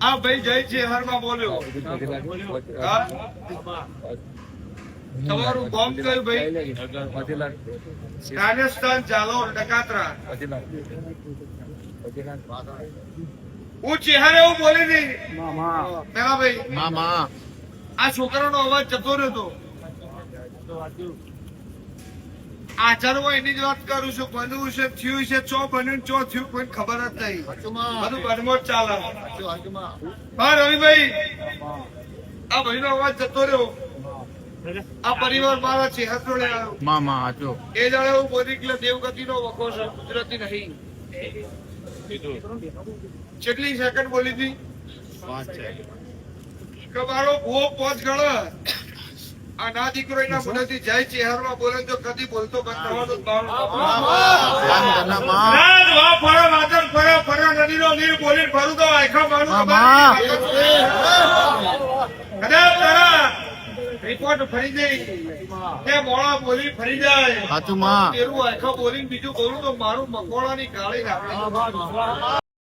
આ ભાઈ જય છે હારમાં બોલ્યો. હા? તમારું ગામ કયું ભાઈ? રાજસ્થાન જાલોર ડકાત્રા. હું ચેહરે એવું બોલી નહીં પેલા ભાઈ. આ છોકરાનો અવાજ જતો રહ્યો હતો. આચારમાં એની જ વાત કરું છું. બન્યું છે, થયું છે, ચો બન્યું ચો થયું કોઈ ખબર જ નહીં. બધું બનમો જ ચાલે. હા રવિભાઈ, આ ભાઈ નો અવાજ જતો રહ્યો. આ પરિવાર મારા છે હસોડે આવ્યો. એ જાણે એવું બોલી કે દેવગતિ નો વખો છે, ગુજરાતી નહીં. કેટલી સેકન્ડ બોલી હતી? કે મારો ભૂવો 5 ગણો. આ ના દીકરો એના મોઢેથી જાય ચહેરમાં બોલે તો કદી બોલતો બંધ થવાનો નદીનો નીર બોલી ફરું તો આખા મારું કદાચ તારા રિપોર્ટ ફરી જાય તે મોડા બોલી ફરી જાય તેરું આખા બોલીને બીજું બોલું તો મારું મકોડાની ગાળી નાખે.